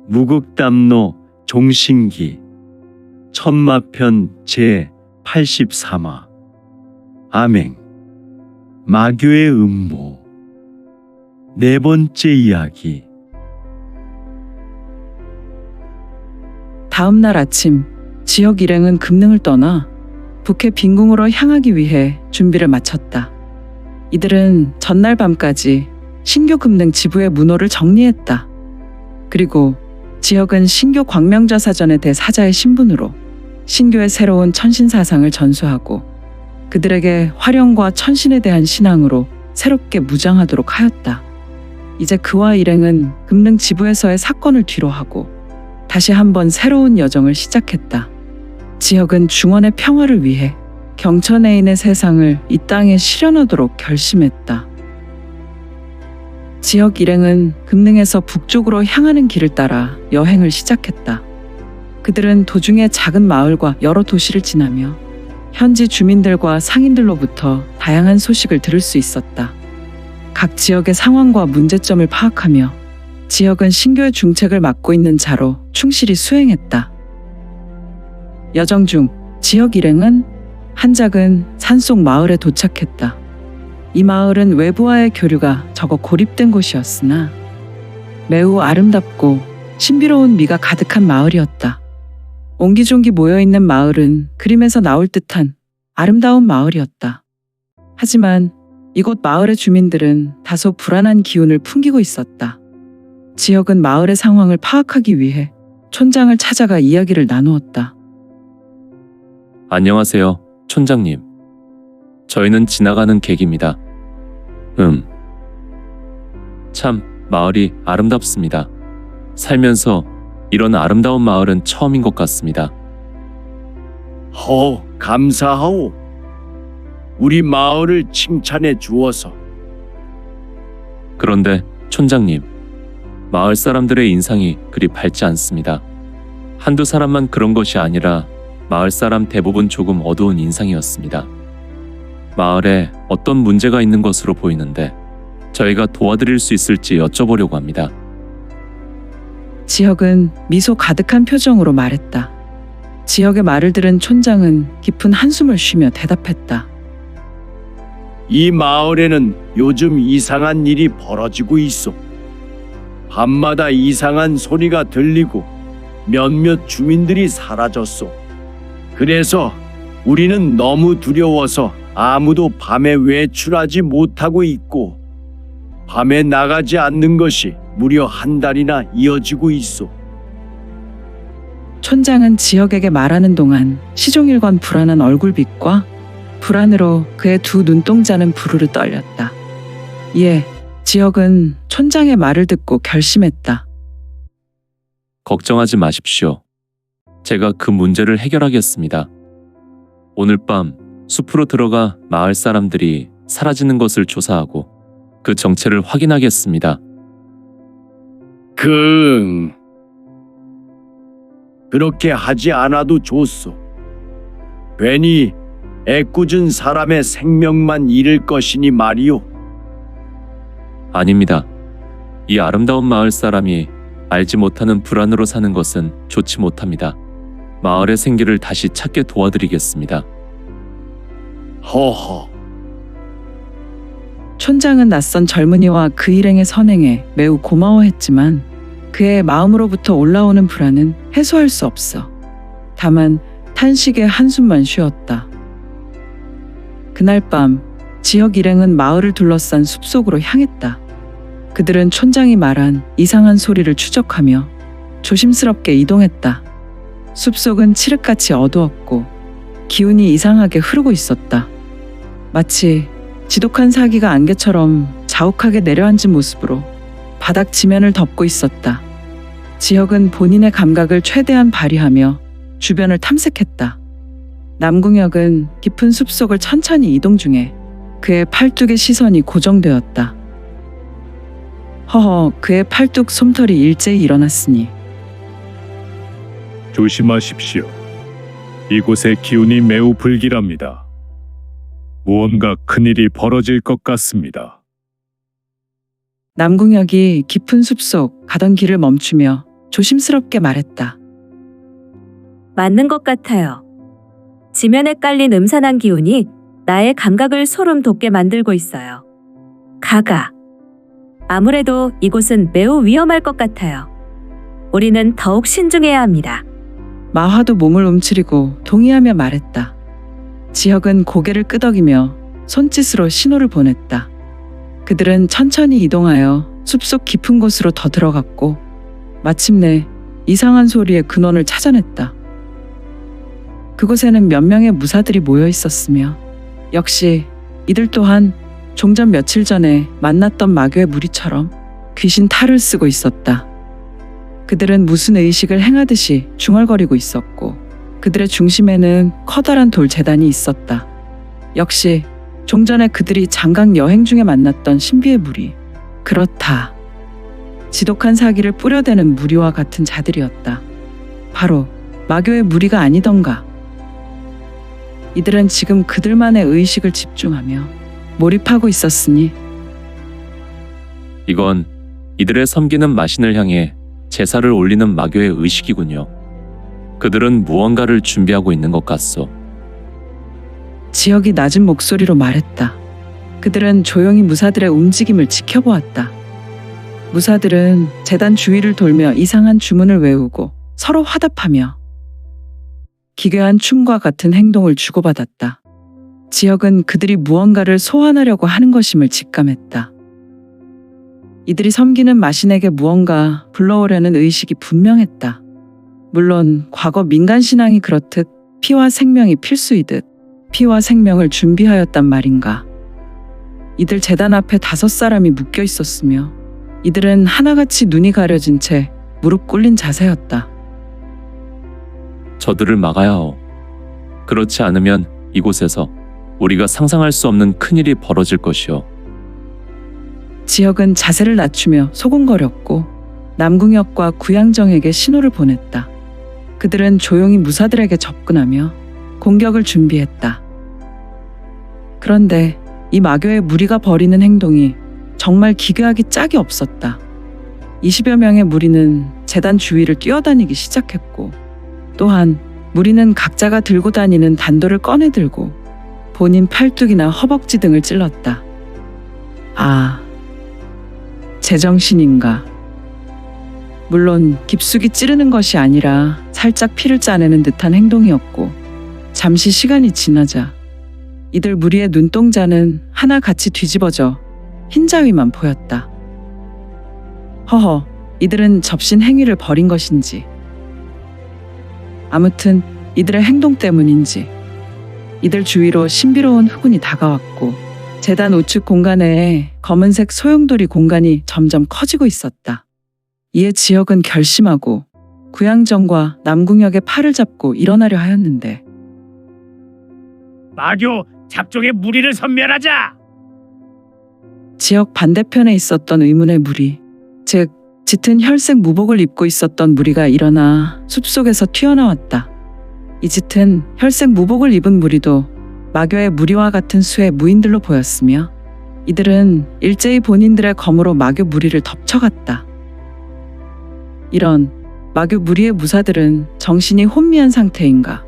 무극담노 종신기 천마편 제83화 암행 마교의 음모 네 번째 이야기. 다음 날 아침 지역 일행은 금능을 떠나 북해 빈궁으로 향하기 위해 준비를 마쳤다. 이들은 전날 밤까지 신교 금능 지부의 문호를 정리했다. 그리고 지역은 신교 광명좌 사전의 대사자의 신분으로 신교의 새로운 천신 사상을 전수하고 그들에게 화령과 천신에 대한 신앙으로 새롭게 무장하도록 하였다. 이제 그와 일행은 금능 지부에서의 사건을 뒤로하고 다시 한번 새로운 여정을 시작했다. 지역은 중원의 평화를 위해 경천애인의 세상을 이 땅에 실현하도록 결심했다. 지역 일행은 금능에서 북쪽으로 향하는 길을 따라 여행을 시작했다. 그들은 도중에 작은 마을과 여러 도시를 지나며 현지 주민들과 상인들로부터 다양한 소식을 들을 수 있었다. 각 지역의 상황과 문제점을 파악하며 지역은 신교의 중책을 맡고 있는 자로 충실히 수행했다. 여정 중 지역 일행은 한 작은 산속 마을에 도착했다. 이 마을은 외부와의 교류가 적어 고립된 곳이었으나 매우 아름답고 신비로운 미가 가득한 마을이었다. 옹기종기 모여있는 마을은 그림에서 나올 듯한 아름다운 마을이었다. 하지만 이곳 마을의 주민들은 다소 불안한 기운을 풍기고 있었다. 지역은 마을의 상황을 파악하기 위해 촌장을 찾아가 이야기를 나누었다. 안녕하세요, 촌장님. 저희는 지나가는 객입니다. 참 마을이 아름답습니다. 살면서 이런 아름다운 마을은 처음인 것 같습니다. 감사하오. 우리 마을을 칭찬해 주어서. 그런데 촌장님, 마을 사람들의 인상이 그리 밝지 않습니다. 한두 사람만 그런 것이 아니라 마을 사람 대부분 조금 어두운 인상이었습니다. 마을에 어떤 문제가 있는 것으로 보이는데 저희가 도와드릴 수 있을지 여쭤보려고 합니다. 지역은 미소 가득한 표정으로 말했다. 지역의 말을 들은 촌장은 깊은 한숨을 쉬며 대답했다. 이 마을에는 요즘 이상한 일이 벌어지고 있어. 밤마다 이상한 소리가 들리고 몇몇 주민들이 사라졌어. 그래서 우리는 너무 두려워서 아무도 밤에 외출하지 못하고 있고 밤에 나가지 않는 것이 무려 한 달이나 이어지고 있어. 촌장은 지역에게 말하는 동안 시종일관 불안한 얼굴빛과 불안으로 그의 두 눈동자는 부르르 떨렸다. 이에 지역은 촌장의 말을 듣고 결심했다. 걱정하지 마십시오. 제가 그 문제를 해결하겠습니다. 오늘 밤 숲으로 들어가 마을 사람들이 사라지는 것을 조사하고 그 정체를 확인하겠습니다. 그렇게 하지 않아도 좋소. 괜히 애꿎은 사람의 생명만 잃을 것이니 말이오. 아닙니다. 이 아름다운 마을 사람이 알지 못하는 불안으로 사는 것은 좋지 못합니다. 마을의 생기를 다시 찾게 도와드리겠습니다. 허허. 촌장은 낯선 젊은이와 그 일행의 선행에 매우 고마워했지만 그의 마음으로부터 올라오는 불안은 해소할 수 없어. 다만 탄식의 한숨만 쉬었다. 그날 밤 지역 일행은 마을을 둘러싼 숲속으로 향했다. 그들은 촌장이 말한 이상한 소리를 추적하며 조심스럽게 이동했다. 숲속은 칠흑같이 어두웠고 기운이 이상하게 흐르고 있었다. 마치 지독한 사기가 안개처럼 자욱하게 내려앉은 모습으로 바닥 지면을 덮고 있었다. 지역은 본인의 감각을 최대한 발휘하며 주변을 탐색했다. 남궁혁은 깊은 숲속을 천천히 이동 중에 그의 팔뚝의 시선이 고정되었다. 허허, 그의 팔뚝 솜털이 일제히 일어났으니 조심하십시오. 이곳의 기운이 매우 불길합니다. 무언가 큰일이 벌어질 것 같습니다. 남궁혁이 깊은 숲속 가던 길을 멈추며 조심스럽게 말했다. 맞는 것 같아요. 지면에 깔린 음산한 기운이 나의 감각을 소름 돋게 만들고 있어요. 가가. 아무래도 이곳은 매우 위험할 것 같아요. 우리는 더욱 신중해야 합니다. 마화도 몸을 움츠리고 동의하며 말했다. 지혁은 고개를 끄덕이며 손짓으로 신호를 보냈다. 그들은 천천히 이동하여 숲속 깊은 곳으로 더 들어갔고 마침내 이상한 소리의 근원을 찾아냈다. 그곳에는 몇 명의 무사들이 모여 있었으며 역시 이들 또한 종전 며칠 전에 만났던 마교의 무리처럼 귀신 탈을 쓰고 있었다. 그들은 무슨 의식을 행하듯이 중얼거리고 있었고 그들의 중심에는 커다란 돌 제단이 있었다. 역시 종전에 그들이 장강 여행 중에 만났던 신비의 무리. 그렇다. 지독한 사기를 뿌려대는 무리와 같은 자들이었다. 바로 마교의 무리가 아니던가. 이들은 지금 그들만의 의식을 집중하며 몰입하고 있었으니 이건 이들의 섬기는 마신을 향해 제사를 올리는 마교의 의식이군요. 그들은 무언가를 준비하고 있는 것 같소. 지혁이 낮은 목소리로 말했다. 그들은 조용히 무사들의 움직임을 지켜보았다. 무사들은 제단 주위를 돌며 이상한 주문을 외우고 서로 화답하며 기괴한 춤과 같은 행동을 주고받았다. 지혁은 그들이 무언가를 소환하려고 하는 것임을 직감했다. 이들이 섬기는 마신에게 무언가 불러오려는 의식이 분명했다. 물론 과거 민간신앙이 그렇듯 피와 생명이 필수이듯 피와 생명을 준비하였단 말인가. 이들 제단 앞에 5사람이 묶여 있었으며 이들은 하나같이 눈이 가려진 채 무릎 꿇린 자세였다. 저들을 막아야 하오. 그렇지 않으면 이곳에서 우리가 상상할 수 없는 큰일이 벌어질 것이오. 지혁은 자세를 낮추며 소곤거렸고 남궁혁과 구양정에게 신호를 보냈다. 그들은 조용히 무사들에게 접근하며 공격을 준비했다. 그런데 이 마교의 무리가 벌이는 행동이 정말 기괴하기 짝이 없었다. 20여 명의 무리는 제단 주위를 뛰어다니기 시작했고 또한 무리는 각자가 들고 다니는 단도를 꺼내들고 본인 팔뚝이나 허벅지 등을 찔렀다. 아, 제정신인가? 물론 깊숙이 찌르는 것이 아니라 살짝 피를 짜내는 듯한 행동이었고 잠시 시간이 지나자 이들 무리의 눈동자는 하나같이 뒤집어져 흰자위만 보였다. 허허, 이들은 접신 행위를 벌인 것인지 아무튼 이들의 행동 때문인지 이들 주위로 신비로운 흑운이 다가왔고 제단 우측 공간 내에 검은색 소용돌이 공간이 점점 커지고 있었다. 이에 지혁은 결심하고 구양정과 남궁혁의 팔을 잡고 일어나려 하였는데 마교 잡종의 무리를 섬멸하자. 지역 반대편에 있었던 의문의 무리, 즉 짙은 혈색 무복을 입고 있었던 무리가 일어나 숲속에서 튀어나왔다. 이 짙은 혈색 무복을 입은 무리도 마교의 무리와 같은 수의 무인들로 보였으며 이들은 일제히 본인들의 검으로 마교 무리를 덮쳐갔다. 이런 마교 무리의 무사들은 정신이 혼미한 상태인가?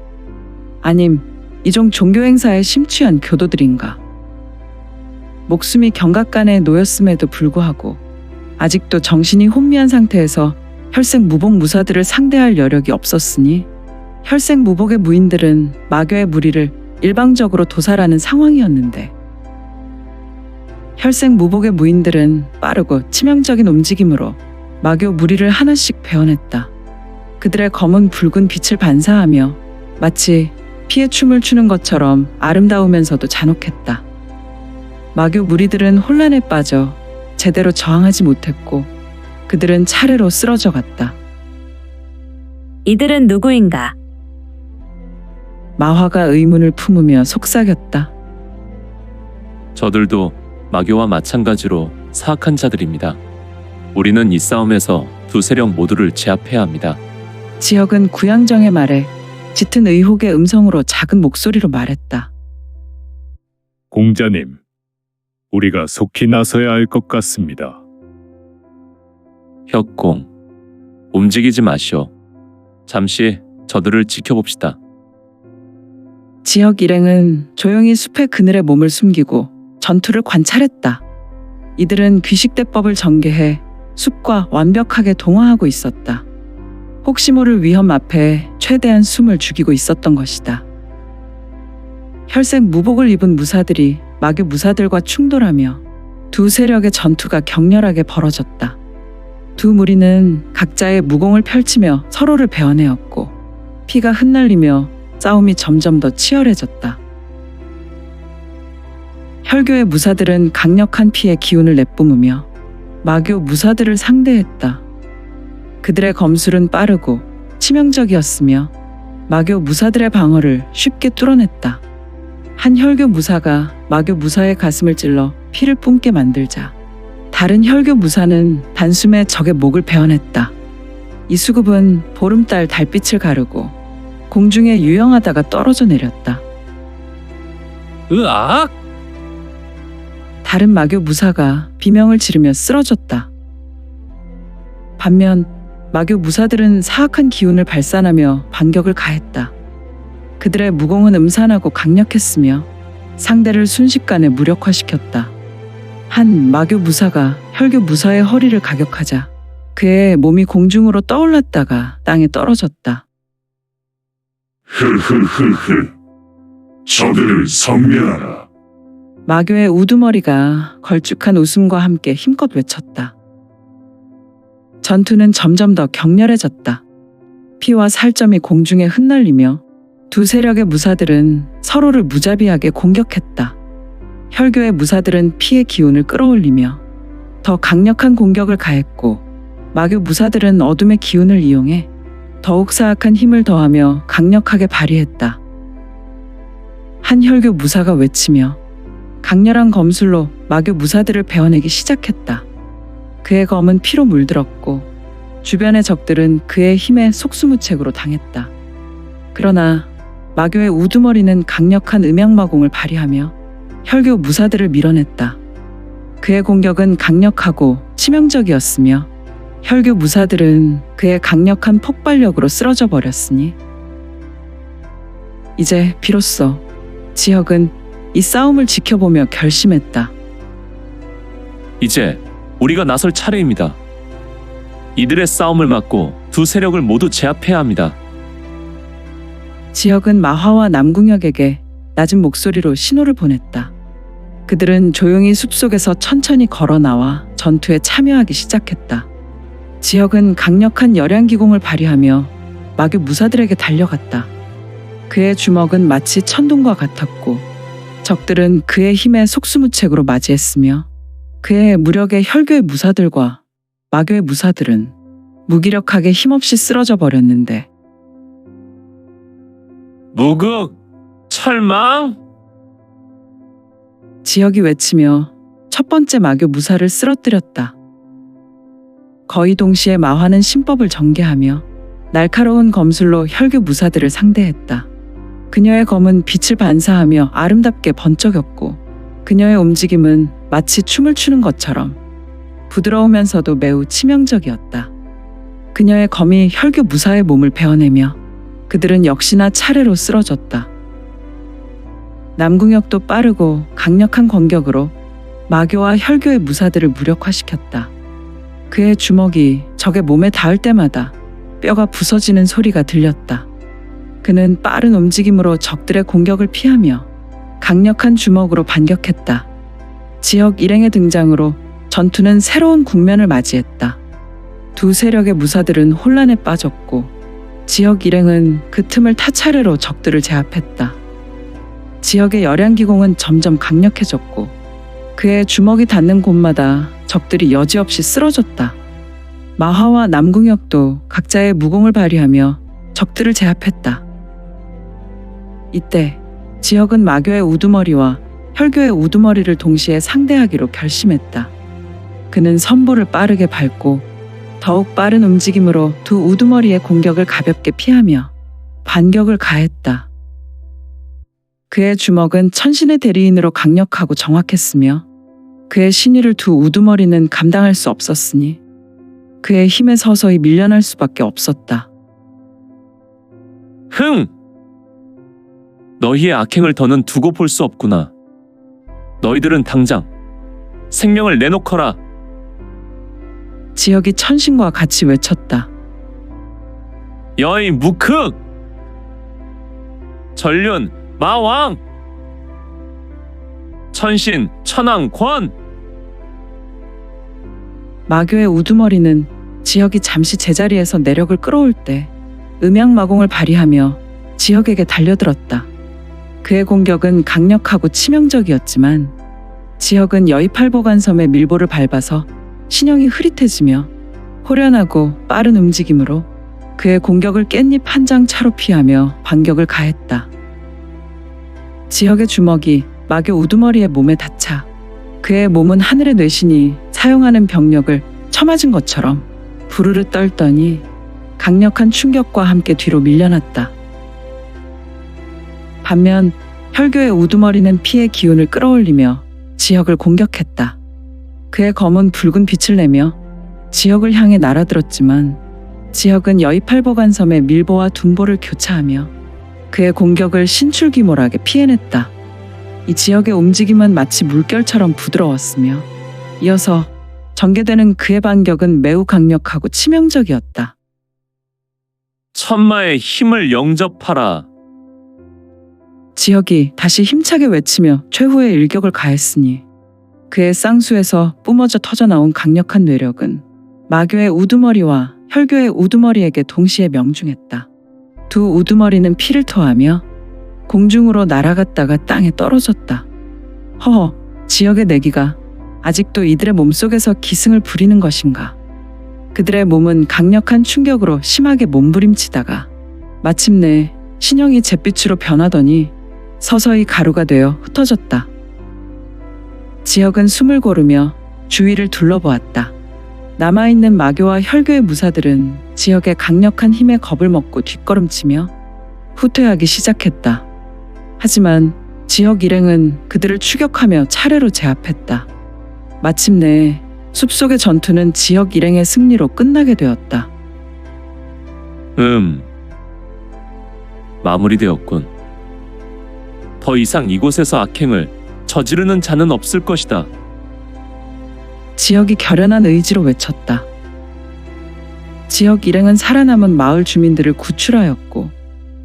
아님 이종 종교 행사에 심취한 교도들인가? 목숨이 경각간에 놓였음에도 불구하고 아직도 정신이 혼미한 상태에서 혈색 무복 무사들을 상대할 여력이 없었으니 혈색 무복의 무인들은 마교의 무리를 일방적으로 도살하는 상황이었는데 혈색 무복의 무인들은 빠르고 치명적인 움직임으로 마교 무리를 하나씩 베어냈다. 그들의 검은 붉은 빛을 반사하며 마치 피의 춤을 추는 것처럼 아름다우면서도 잔혹했다. 마교 무리들은 혼란에 빠져 제대로 저항하지 못했고 그들은 차례로 쓰러져 갔다. 이들은 누구인가? 마화가 의문을 품으며 속삭였다. 저들도 마교와 마찬가지로 사악한 자들입니다. 우리는 이 싸움에서 두 세력 모두를 제압해야 합니다. 지혁은 구양정의 말에 짙은 의혹의 음성으로 작은 목소리로 말했다. 공자님, 우리가 속히 나서야 할 것 같습니다. 혁공, 움직이지 마시오. 잠시 저들을 지켜봅시다. 지역 일행은 조용히 숲의 그늘에 몸을 숨기고 전투를 관찰했다. 이들은 귀식대법을 전개해 숲과 완벽하게 동화하고 있었다. 혹시 모를 위험 앞에 최대한 숨을 죽이고 있었던 것이다. 혈색 무복을 입은 무사들이 마교 무사들과 충돌하며 두 세력의 전투가 격렬하게 벌어졌다. 두 무리는 각자의 무공을 펼치며 서로를 베어내었고 피가 흩날리며 싸움이 점점 더 치열해졌다. 혈교의 무사들은 강력한 피의 기운을 내뿜으며 마교 무사들을 상대했다. 그들의 검술은 빠르고 치명적이었으며 마교 무사들의 방어를 쉽게 뚫어냈다. 한 혈교 무사가 마교 무사의 가슴을 찔러 피를 뿜게 만들자 다른 혈교 무사는 단숨에 적의 목을 베어냈다. 이 수급은 보름달 달빛을 가르고 공중에 유영하다가 떨어져 내렸다. 으악! 다른 마교 무사가 비명을 지르며 쓰러졌다. 반면 마교 무사들은 사악한 기운을 발산하며 반격을 가했다. 그들의 무공은 음산하고 강력했으며 상대를 순식간에 무력화시켰다. 한 마교 무사가 혈교 무사의 허리를 가격하자 그의 몸이 공중으로 떠올랐다가 땅에 떨어졌다. 흐흐흐흐. 저들을 섬멸하라. 마교의 우두머리가 걸쭉한 웃음과 함께 힘껏 외쳤다. 전투는 점점 더 격렬해졌다. 피와 살점이 공중에 흩날리며 두 세력의 무사들은 서로를 무자비하게 공격했다. 혈교의 무사들은 피의 기운을 끌어올리며 더 강력한 공격을 가했고 마교 무사들은 어둠의 기운을 이용해 더욱 사악한 힘을 더하며 강력하게 발휘했다. 한 혈교 무사가 외치며 강렬한 검술로 마교 무사들을 베어내기 시작했다. 그의 검은 피로 물들었고 주변의 적들은 그의 힘에 속수무책으로 당했다. 그러나 마교의 우두머리는 강력한 음양마공을 발휘하며 혈교 무사들을 밀어냈다. 그의 공격은 강력하고 치명적이었으며 혈교 무사들은 그의 강력한 폭발력으로 쓰러져 버렸으니 이제 비로소 지역은 이 싸움을 지켜보며 결심했다. 이제 우리가 나설 차례입니다. 이들의 싸움을 막고 두 세력을 모두 제압해야 합니다. 지역은 마화와 남궁혁에게 낮은 목소리로 신호를 보냈다. 그들은 조용히 숲속에서 천천히 걸어 나와 전투에 참여하기 시작했다. 지역은 강력한 열양기공을 발휘하며 마교 무사들에게 달려갔다. 그의 주먹은 마치 천둥과 같았고 적들은 그의 힘에 속수무책으로 맞이했으며 그의 무력에 혈교의 무사들과 마교의 무사들은 무기력하게 힘없이 쓰러져 버렸는데 무극! 철망! 지역이 외치며 첫 번째 마교 무사를 쓰러뜨렸다. 거의 동시에 마화는 신법을 전개하며 날카로운 검술로 혈교 무사들을 상대했다. 그녀의 검은 빛을 반사하며 아름답게 번쩍였고 그녀의 움직임은 마치 춤을 추는 것처럼 부드러우면서도 매우 치명적이었다. 그녀의 검이 혈교 무사의 몸을 베어내며 그들은 역시나 차례로 쓰러졌다. 남궁혁도 빠르고 강력한 공격으로 마교와 혈교의 무사들을 무력화시켰다. 그의 주먹이 적의 몸에 닿을 때마다 뼈가 부서지는 소리가 들렸다. 그는 빠른 움직임으로 적들의 공격을 피하며 강력한 주먹으로 반격했다. 지역 일행의 등장으로 전투는 새로운 국면을 맞이했다. 두 세력의 무사들은 혼란에 빠졌고 지역 일행은 그 틈을 타 차례로 적들을 제압했다. 지역의 열양기공은 점점 강력해졌고 그의 주먹이 닿는 곳마다 적들이 여지없이 쓰러졌다. 마화와 남궁혁도 각자의 무공을 발휘하며 적들을 제압했다. 이때 지역은 마교의 우두머리와 혈교의 우두머리를 동시에 상대하기로 결심했다. 그는 선보를 빠르게 밟고 더욱 빠른 움직임으로 두 우두머리의 공격을 가볍게 피하며 반격을 가했다. 그의 주먹은 천신의 대리인으로 강력하고 정확했으며 그의 신의를 두 우두머리는 감당할 수 없었으니 그의 힘에 서서히 밀려날 수밖에 없었다. 흥! 너희의 악행을 더는 두고 볼 수 없구나. 너희들은 당장 생명을 내놓거라. 지혁이 천신과 같이 외쳤다. 여의 무크! 전륜 마왕! 천신 천왕권! 마교의 우두머리는 지혁이 잠시 제자리에서 내력을 끌어올 때 음양마공을 발휘하며 지혁에게 달려들었다. 그의 공격은 강력하고 치명적이었지만 지혁은 여의팔보관섬의 밀보를 밟아서 신형이 흐릿해지며 호련하고 빠른 움직임으로 그의 공격을 깻잎 한 장 차로 피하며 반격을 가했다. 지혁의 주먹이 마교 우두머리의 몸에 닿자 그의 몸은 하늘의 뇌신이 사용하는 병력을 쳐맞은 것처럼 부르르 떨더니 강력한 충격과 함께 뒤로 밀려났다. 반면 혈교의 우두머리는 피의 기운을 끌어올리며 지혁을 공격했다. 그의 검은 붉은 빛을 내며 지혁을 향해 날아들었지만 지혁은 여의팔보관섬의 밀보와 둔보를 교차하며 그의 공격을 신출귀몰하게 피해냈다. 이 지혁의 움직임은 마치 물결처럼 부드러웠으며 이어서 전개되는 그의 반격은 매우 강력하고 치명적이었다. 천마의 힘을 영접하라. 지혁이 다시 힘차게 외치며 최후의 일격을 가했으니 그의 쌍수에서 뿜어져 터져나온 강력한 뇌력은 마교의 우두머리와 혈교의 우두머리에게 동시에 명중했다. 두 우두머리는 피를 토하며 공중으로 날아갔다가 땅에 떨어졌다. 허허, 지혁의 내기가 아직도 이들의 몸속에서 기승을 부리는 것인가. 그들의 몸은 강력한 충격으로 심하게 몸부림치다가 마침내 신형이 잿빛으로 변하더니 서서히 가루가 되어 흩어졌다. 지혁은 숨을 고르며 주위를 둘러보았다. 남아있는 마교와 혈교의 무사들은 지혁의 강력한 힘에 겁을 먹고 뒷걸음치며 후퇴하기 시작했다. 하지만 지혁 일행은 그들을 추격하며 차례로 제압했다. 마침내 숲속의 전투는 지혁 일행의 승리로 끝나게 되었다. 마무리되었군. 더 이상 이곳에서 악행을 저지르는 자는 없을 것이다. 지혁이 결연한 의지로 외쳤다. 지혁 일행은 살아남은 마을 주민들을 구출하였고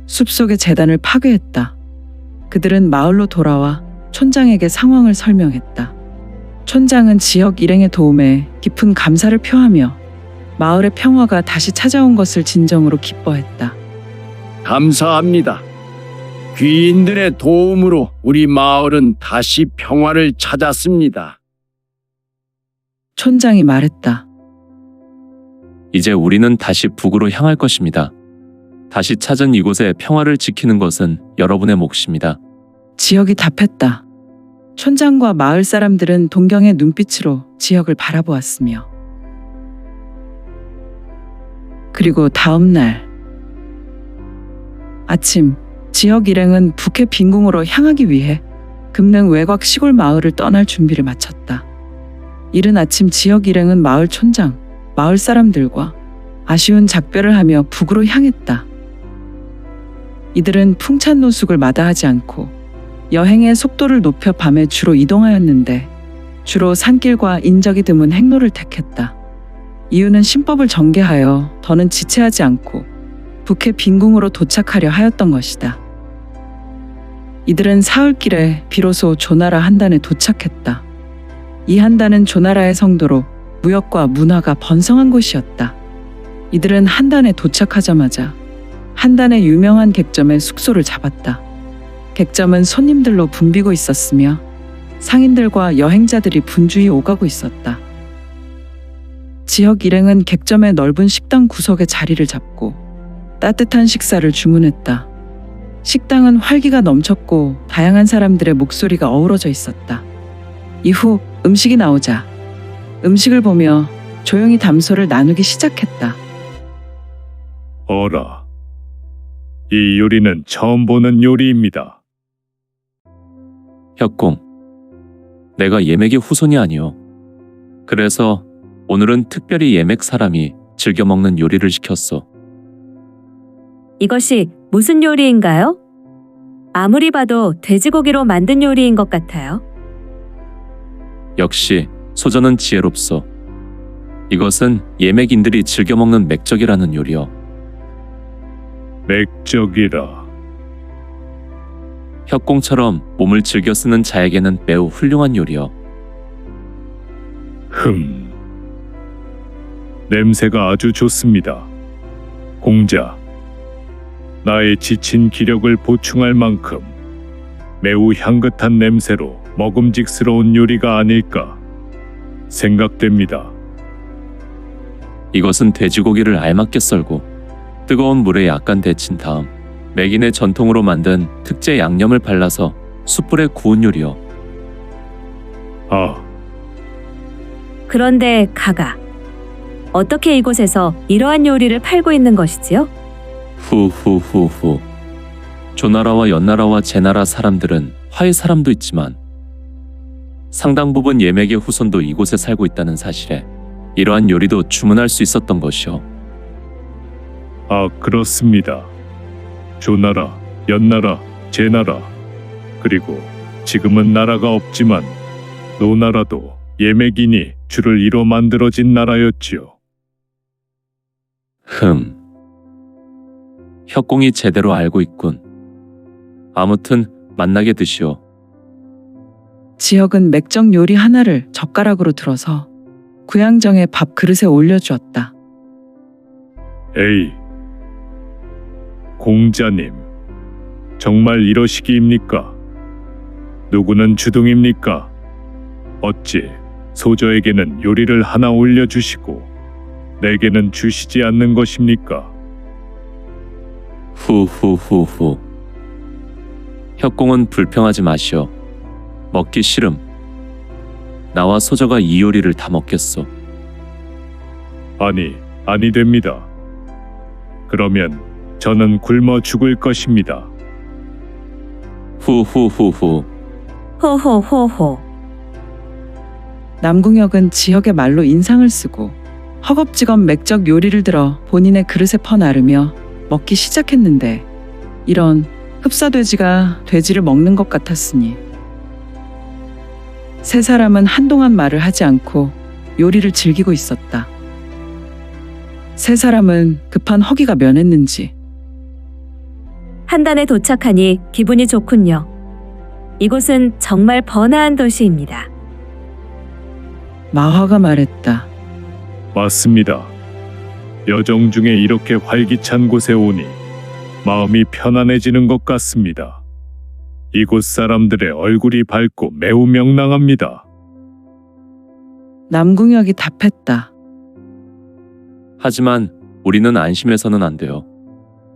숲속의 재단을 파괴했다. 그들은 마을로 돌아와 촌장에게 상황을 설명했다. 촌장은 지역 일행의 도움에 깊은 감사를 표하며 마을의 평화가 다시 찾아온 것을 진정으로 기뻐했다. 감사합니다. 귀인들의 도움으로 우리 마을은 다시 평화를 찾았습니다. 촌장이 말했다. 이제 우리는 다시 북으로 향할 것입니다. 다시 찾은 이곳의 평화를 지키는 것은 여러분의 몫입니다. 지역이 답했다. 촌장과 마을 사람들은 동경의 눈빛으로 지역을 바라보았으며 그리고 다음 날 아침 지역 일행은 북해 빈궁으로 향하기 위해 금능 외곽 시골 마을을 떠날 준비를 마쳤다. 이른 아침 지역 일행은 마을 촌장, 마을 사람들과 아쉬운 작별을 하며 북으로 향했다. 이들은 풍찬 노숙을 마다하지 않고 여행의 속도를 높여 밤에 주로 이동하였는데 주로 산길과 인적이 드문 행로를 택했다. 이유는 신법을 전개하여 더는 지체하지 않고 북해 빈궁으로 도착하려 하였던 것이다. 이들은 사흘길에 비로소 조나라 한단에 도착했다. 이 한단은 조나라의 성도로 무역과 문화가 번성한 곳이었다. 이들은 한단에 도착하자마자 한단의 유명한 객점에 숙소를 잡았다. 객점은 손님들로 붐비고 있었으며 상인들과 여행자들이 분주히 오가고 있었다. 지역 일행은 객점의 넓은 식당 구석에 자리를 잡고 따뜻한 식사를 주문했다. 식당은 활기가 넘쳤고 다양한 사람들의 목소리가 어우러져 있었다. 이후 음식이 나오자 음식을 보며 조용히 담소를 나누기 시작했다. 어라, 이 요리는 처음 보는 요리입니다. 혁공, 내가 예맥의 후손이 아니오. 그래서 오늘은 특별히 예맥 사람이 즐겨 먹는 요리를 시켰소. 이것이 무슨 요리인가요? 아무리 봐도 돼지고기로 만든 요리인 것 같아요. 역시 소저는 지혜롭소. 이것은 예맥인들이 즐겨 먹는 맥적이라는 요리요. 맥적이라. 협공처럼 몸을 즐겨 쓰는 자에게는 매우 훌륭한 요리요. 냄새가 아주 좋습니다. 공자, 나의 지친 기력을 보충할 만큼 매우 향긋한 냄새로 먹음직스러운 요리가 아닐까 생각됩니다. 이것은 돼지고기를 알맞게 썰고 뜨거운 물에 약간 데친 다음 맥인의 전통으로 만든 특제 양념을 발라서 숯불에 구운 요리요. 아, 그런데 가가, 어떻게 이곳에서 이러한 요리를 팔고 있는 것이지요? 후후후후. 조나라와 연나라와 제나라 사람들은 화의 사람도 있지만 상당 부분 예맥의 후손도 이곳에 살고 있다는 사실에 이러한 요리도 주문할 수 있었던 것이요. 아, 그렇습니다. 조나라, 연나라, 제나라, 그리고 지금은 나라가 없지만 노나라도 예맥인이 주를 이뤄 만들어진 나라였지요. 협공이 제대로 알고 있군. 아무튼 만나게 드시오. 지혁은 맥적 요리 하나를 젓가락으로 들어서 구양정의 밥 그릇에 올려주었다. 에이, 공자님, 정말 이러시기입니까? 누구는 주둥입니까? 어찌 소저에게는 요리를 하나 올려주시고 내게는 주시지 않는 것입니까? 후후후후. 협공은 불평하지 마시오. 먹기 싫음. 나와 소저가 이 요리를 다 먹겠소. 아니 됩니다. 그러면 저는 굶어 죽을 것입니다. 후후후후. 호호호호. 남궁혁은 지혁의 말로 인상을 쓰고 허겁지겁 맥적 요리를 들어 본인의 그릇에 퍼나르며 먹기 시작했는데 이런 흡사돼지가 돼지를 먹는 것 같았으니 세 사람은 한동안 말을 하지 않고 요리를 즐기고 있었다. 세 사람은 급한 허기가 면했는지 한단에 도착하니 기분이 좋군요. 이곳은 정말 번화한 도시입니다. 마화가 말했다. 맞습니다. 여정 중에 이렇게 활기찬 곳에 오니 마음이 편안해지는 것 같습니다. 이곳 사람들의 얼굴이 밝고 매우 명랑합니다. 남궁혁이 답했다. 하지만 우리는 안심해서는 안 돼요.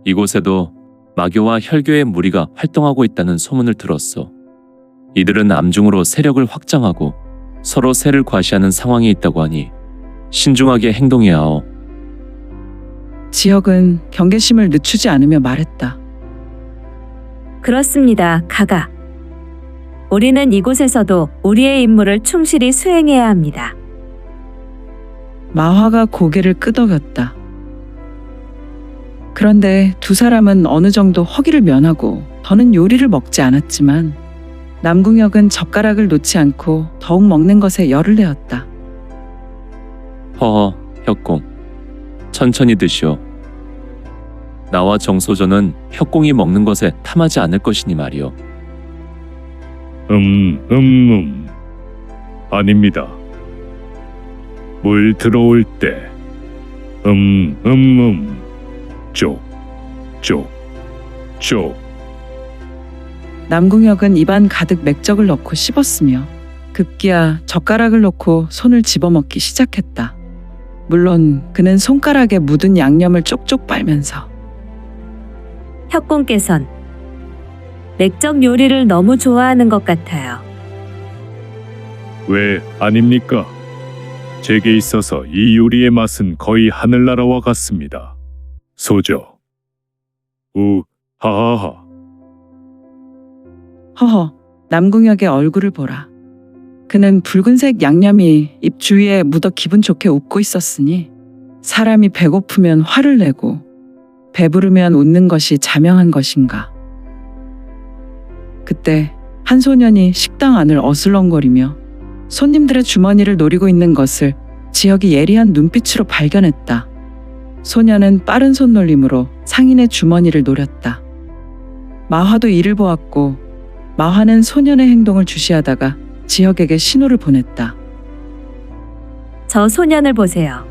이곳에도 마교와 혈교의 무리가 활동하고 있다는 소문을 들었어. 이들은 암중으로 세력을 확장하고 서로 세를 과시하는 상황에 있다고 하니 신중하게 행동해야 하오. 지혁은 경계심을 늦추지 않으며 말했다. 그렇습니다, 가가. 우리는 이곳에서도 우리의 임무를 충실히 수행해야 합니다. 마화가 고개를 끄덕였다. 그런데 두 사람은 어느 정도 허기를 면하고 더는 요리를 먹지 않았지만 남궁혁은 젓가락을 놓지 않고 더욱 먹는 것에 열을 내었다. 허허, 협공. 천천히 드시오. 나와 정소저는 협공이 먹는 것에 탐하지 않을 것이니 말이오. 아닙니다. 물 들어올 때 쪽. 남궁혁은 입안 가득 맥적을 넣고 씹었으며 급기야 젓가락을 놓고 손을 집어먹기 시작했다. 물론 그는 손가락에 묻은 양념을 쪽쪽 빨면서 협공께선 맥적 요리를 너무 좋아하는 것 같아요. 왜 아닙니까? 제게 있어서 이 요리의 맛은 거의 하늘나라와 같습니다. 소저. 하하하. 허허, 남궁혁의 얼굴을 보라. 그는 붉은색 양념이 입 주위에 묻어 기분 좋게 웃고 있었으니 사람이 배고프면 화를 내고 배부르면 웃는 것이 자명한 것인가. 그때 한 소년이 식당 안을 어슬렁거리며 손님들의 주머니를 노리고 있는 것을 지혁이 예리한 눈빛으로 발견했다. 소년은 빠른 손놀림으로 상인의 주머니를 노렸다. 마화도 이를 보았고 마화는 소년의 행동을 주시하다가 지혁에게 신호를 보냈다. 저 소년을 보세요.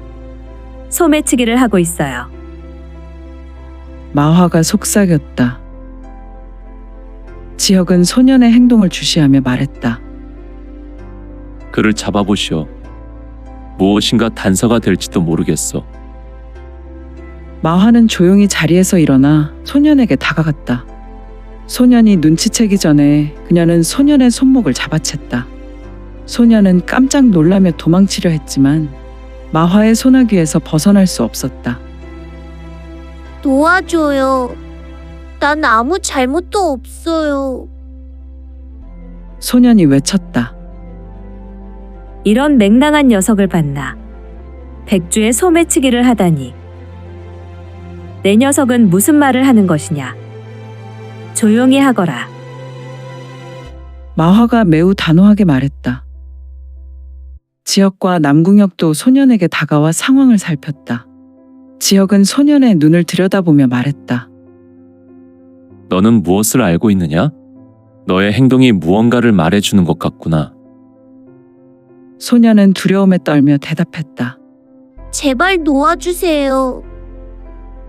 소매치기를 하고 있어요. 마화가 속삭였다. 지혁은 소년의 행동을 주시하며 말했다. 그를 잡아보시오. 무엇인가 단서가 될지도 모르겠소. 마화는 조용히 자리에서 일어나 소년에게 다가갔다. 소년이 눈치채기 전에 그녀는 소년의 손목을 잡아챘다. 소년은 깜짝 놀라며 도망치려 했지만 마화의 소나귀에서 벗어날 수 없었다. 도와줘요. 난 아무 잘못도 없어요. 소년이 외쳤다. 이런 맹랑한 녀석을 봤나. 백주에 소매치기를 하다니. 내 녀석은 무슨 말을 하는 것이냐. 조용히 하거라. 마화가 매우 단호하게 말했다. 지혁과 남궁혁도 소년에게 다가와 상황을 살폈다. 지혁은 소년의 눈을 들여다보며 말했다. 너는 무엇을 알고 있느냐? 너의 행동이 무언가를 말해주는 것 같구나. 소년은 두려움에 떨며 대답했다. 제발 놓아주세요.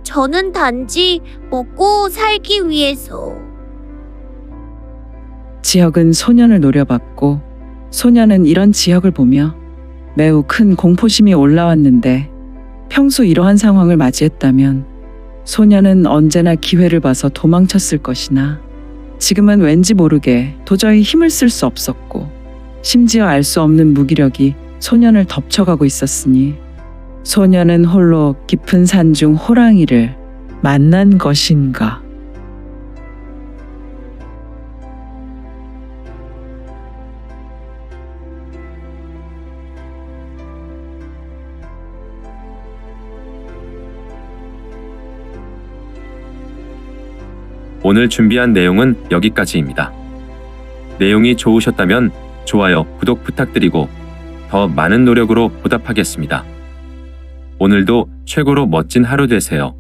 저는 단지 먹고 살기 위해서. 지혁은 소년을 노려봤고 소년은 이런 지혁을 보며 매우 큰 공포심이 올라왔는데 평소 이러한 상황을 맞이했다면 소년은 언제나 기회를 봐서 도망쳤을 것이나 지금은 왠지 모르게 도저히 힘을 쓸 수 없었고 심지어 알 수 없는 무기력이 소년을 덮쳐가고 있었으니 소년은 홀로 깊은 산중 호랑이를 만난 것인가. 오늘 준비한 내용은 여기까지입니다. 내용이 좋으셨다면 좋아요, 구독 부탁드리고 더 많은 노력으로 보답하겠습니다. 오늘도 최고로 멋진 하루 되세요.